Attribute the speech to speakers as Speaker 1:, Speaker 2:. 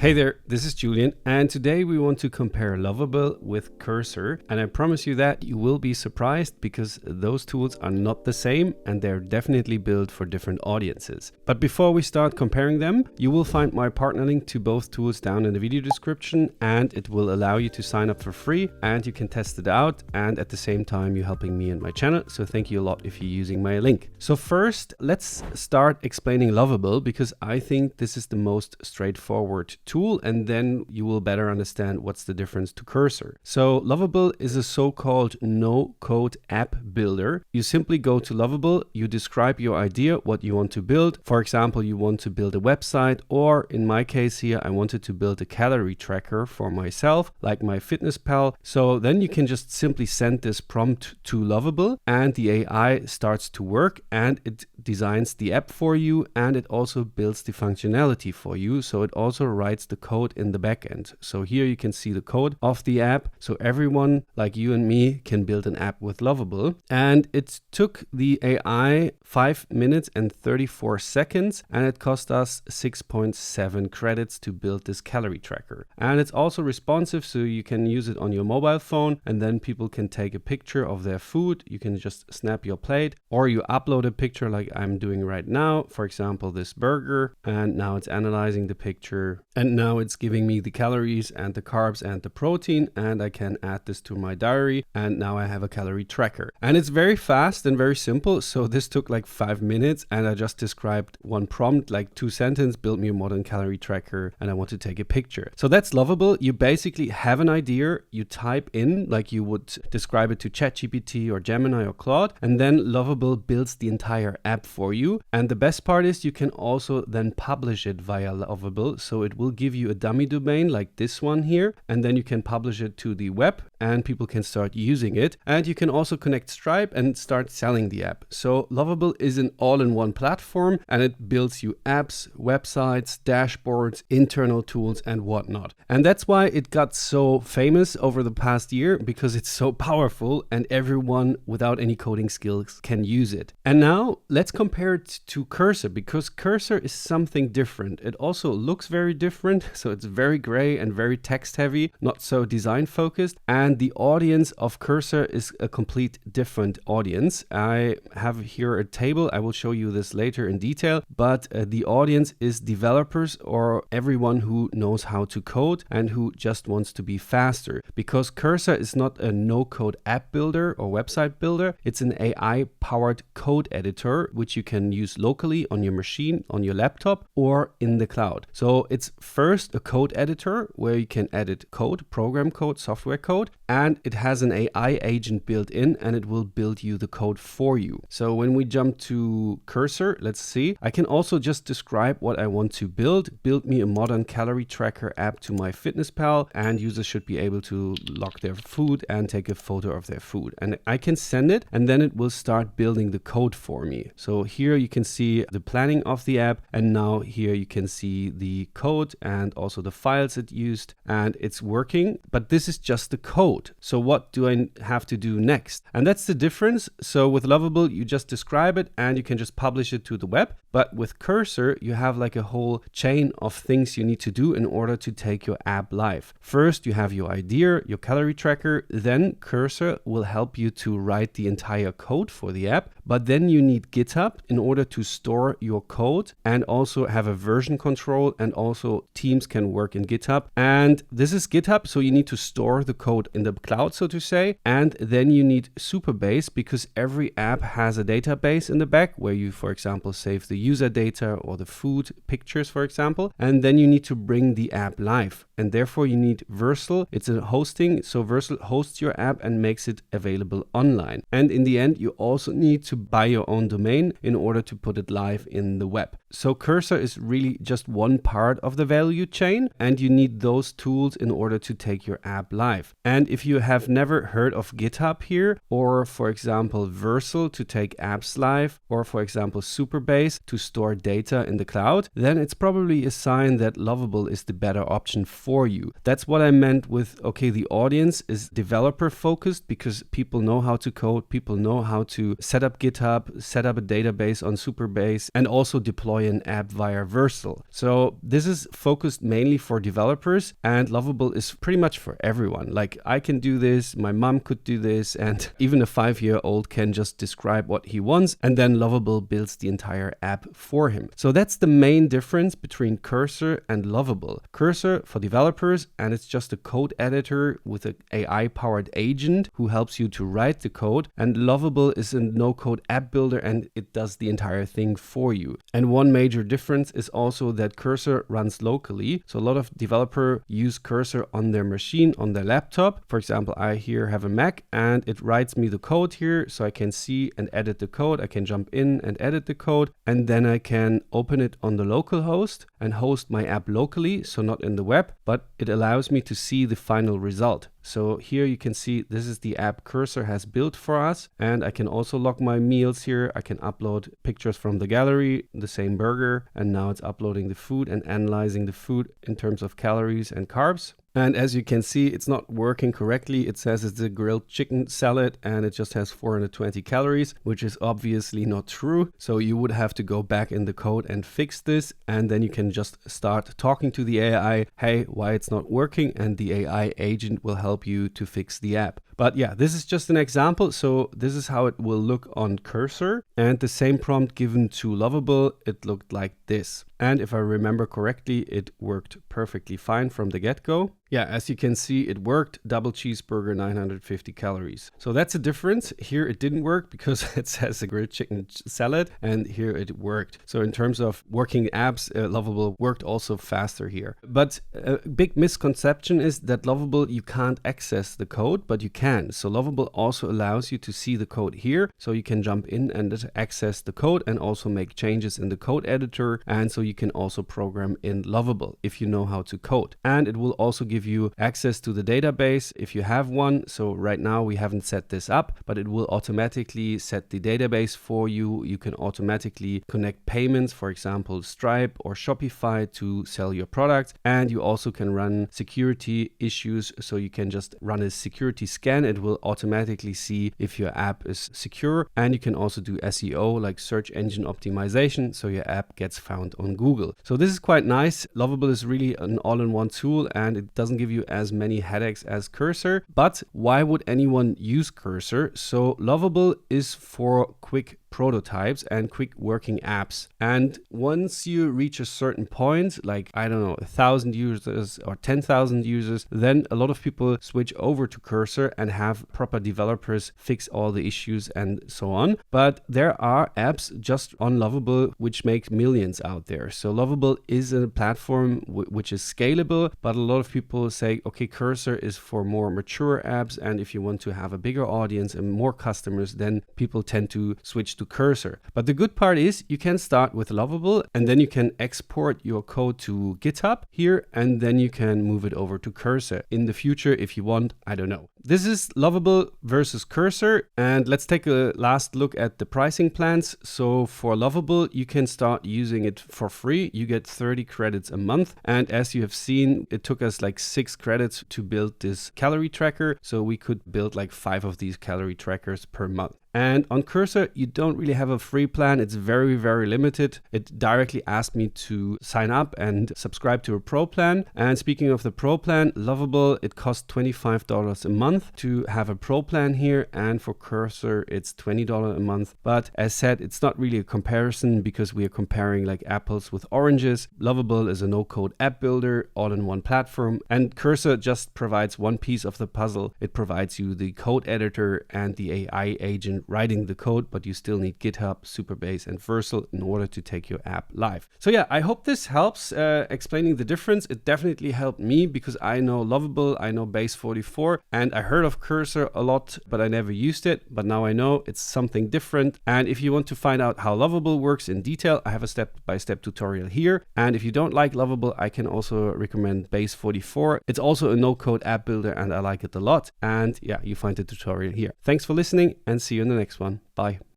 Speaker 1: Hey there, this is Julian, and today we want to compare Lovable with Cursor, and I promise you that you will be surprised because those tools are not the same and they're definitely built for different audiences. But before we start comparing them, you will find my partner link to both tools down in the video description, and it will allow you to sign up for free and you can test it out, and at the same time you're helping me and my channel, so thank you a lot if you're using my link. So first, let's start explaining Lovable because I think this is the most straightforward tool, and then you will better understand what's the difference to Cursor. So Lovable is a so-called no-code app builder. You simply go to Lovable, you describe your idea, what you want to build. For example, you want to build a website, or in my case here, I wanted to build a calorie tracker for myself, like MyFitnessPal. So then you can just simply send this prompt to Lovable and the AI starts to work and it designs the app for you, and it also builds the functionality for you. So it also writes the code in the backend. So here you can see the code of the app. So everyone like you and me can build an app with Lovable. And it took the AI 5 minutes and 34 seconds, and it cost us 6.7 credits to build this calorie tracker. And it's also responsive, so you can use it on your mobile phone, and then people can take a picture of their food. You can just snap your plate, or you upload a picture like I'm doing right now, for example this burger, and now it's analyzing the picture, and now it's giving me the calories and the carbs and the protein, and I can add this to my diary, and now I have a calorie tracker. And it's very fast and very simple. So this took like 5 minutes, and I just described one prompt, like 2 sentences, build me a modern calorie tracker, and I want to take a picture. So that's Lovable. You basically have an idea, you type in like you would describe it to ChatGPT or Gemini or Claude, and then Lovable builds the entire app for you. And the best part is you can also then publish it via Lovable. So it will give you a dummy domain like this one here, and then you can publish it to the web and people can start using it. And you can also connect Stripe and start selling the app. So Lovable is an all-in-one platform, and it builds you apps, websites, dashboards, internal tools and whatnot. And that's why it got so famous over the past year, because it's so powerful and everyone without any coding skills can use it. And now let's compare it to Cursor, because Cursor is something different. It also looks very different. So it's very gray and very text heavy, not so design focused. And the audience of Cursor is a complete different audience. I have here a table. I will show you this later in detail, but the audience is developers or everyone who knows how to code and who just wants to be faster, because Cursor is not a no-code app builder or website builder. It's an AI-powered code editor, which you can use locally on your machine, on your laptop, or in the cloud. So it's first a code editor where you can edit code, program code, software code, and it has an AI agent built in, and it will build you the code for you. So when we jump to Cursor, let's see, I can also just describe what I want to build me a modern calorie tracker app to MyFitnessPal, and users should be able to log their food and take a photo of their food. And I can send it, and then it will start building the code for me. So here you can see the planning of the app, and now here you can see the code and also the files it used, and it's working, but this is just the code. So what do I have to do next? And that's the difference. So with Lovable, you just describe it and you can just publish it to the web. But with Cursor, you have like a whole chain of things you need to do in order to take your app live. First, you have your idea, your calorie tracker. Then Cursor will help you to write the entire code for the app. But then you need GitHub in order to store your code and also have a version control, and also teams can work in GitHub. And this is GitHub, so you need to store the code in the cloud, so to say. And then you need Supabase, because every app has a database in the back where you, for example, save the user data or the food pictures, for example. And then you need to bring the app live. And therefore you need Versal. It's a hosting. So Versal hosts your app and makes it available online. And in the end, you also need to buy your own domain in order to put it live in the web. So Cursor is really just one part of the value chain, and you need those tools in order to take your app live. And if you have never heard of GitHub here, or for example Versal to take apps live, or for example Supabase to store data in the cloud, then it's probably a sign that Lovable is the better option for you. That's what I meant with, okay, the audience is developer focused, because people know how to code, people know how to set up GitHub, set up a database on Supabase, and also deploy deploy an app via Versal. So this is focused mainly for developers, and Lovable is pretty much for everyone. Like, I can do this, my mom could do this, and even a 5-year-old can just describe what he wants, and then Lovable builds the entire app for him. So that's the main difference between Cursor and Lovable. Cursor for developers, and it's just a code editor with an AI-powered agent who helps you to write the code, and Lovable is a no-code app builder, and it does the entire thing for you. And one major difference is also that Cursor runs locally. So a lot of developers use Cursor on their machine, on their laptop. For example, I here have a Mac, and it writes me the code here, so I can see and edit the code. I can jump in and edit the code, and then I can open it on the local host and host my app locally, so not in the web, but it allows me to see the final result. So here you can see this is the app Cursor has built for us, and I can also log my meals here. I can upload pictures from the gallery, the same burger, and now it's uploading the food and analyzing the food in terms of calories and carbs. And as you can see, it's not working correctly. It says it's a grilled chicken salad and it just has 420 calories, which is obviously not true. So you would have to go back in the code and fix this. And then you can just start talking to the AI, hey, why it's not working? And the AI agent will help you to fix the app. But yeah, this is just an example. So this is how it will look on Cursor. And the same prompt given to Lovable, it looked like this. And if I remember correctly, it worked perfectly fine from the get-go. Yeah, as you can see, it worked. Double cheeseburger, 950 calories. So that's a difference. Here it didn't work because it says a grilled chicken salad, and here it worked. So in terms of working apps, Lovable worked also faster here. But a big misconception is that Lovable, you can't access the code, but you can. So Lovable also allows you to see the code here. So you can jump in and access the code and also make changes in the code editor. And so you can also program in Lovable if you know how to code. And it will also give you access to the database if you have one. So right now we haven't set this up, but it will automatically set the database for you. You can automatically connect payments, for example, Stripe or Shopify, to sell your product. And you also can run security issues. So you can just run a security scan. It will automatically see if your app is secure. And you can also do SEO, like search engine optimization, so your app gets found on Google. So this is quite nice. Lovable is really an all-in-one tool, and it doesn't give you as many headaches as Cursor. But why would anyone use Cursor? So Lovable is for quick prototypes and quick working apps. And once you reach a certain point, like, I don't know, 1,000 users or 10,000 users, then a lot of people switch over to Cursor and have proper developers fix all the issues and so on. But there are apps just on Lovable which make millions out there. So Lovable is a platform which is scalable, but a lot of people say, okay, Cursor is for more mature apps, and if you want to have a bigger audience and more customers, then people tend to switch to Cursor. But the good part is you can start with Lovable, and then you can export your code to GitHub here, and then you can move it over to Cursor in the future if you want. I don't know. This is Lovable versus Cursor, and let's take a last look at the pricing plans. So for Lovable, you can start using it for free. You get 30 credits a month, and as you have seen, it took us like 6 credits to build this calorie tracker, so we could build like 5 of these calorie trackers per month. And on Cursor, you don't really have a free plan. It's very, very limited. It directly asked me to sign up and subscribe to a pro plan. And speaking of the pro plan, Lovable, it costs $25 a month to have a pro plan here. And for Cursor, it's $20 a month. But as said, it's not really a comparison because we are comparing like apples with oranges. Lovable is a no-code app builder, all-in-one platform. And Cursor just provides one piece of the puzzle. It provides you the code editor and the AI agent writing the code, but you still need GitHub, Supabase, and Versal in order to take your app live. So yeah, I hope this helps explaining the difference. It definitely helped me because I know Lovable, I know Base 44, and I heard of Cursor a lot, but I never used it. But now I know it's something different. And if you want to find out how Lovable works in detail, I have a step-by-step tutorial here. And if you don't like Lovable, I can also recommend Base 44. It's also a no-code app builder, and I like it a lot. And yeah, you find the tutorial here. Thanks for listening, and see you in the next one. Bye.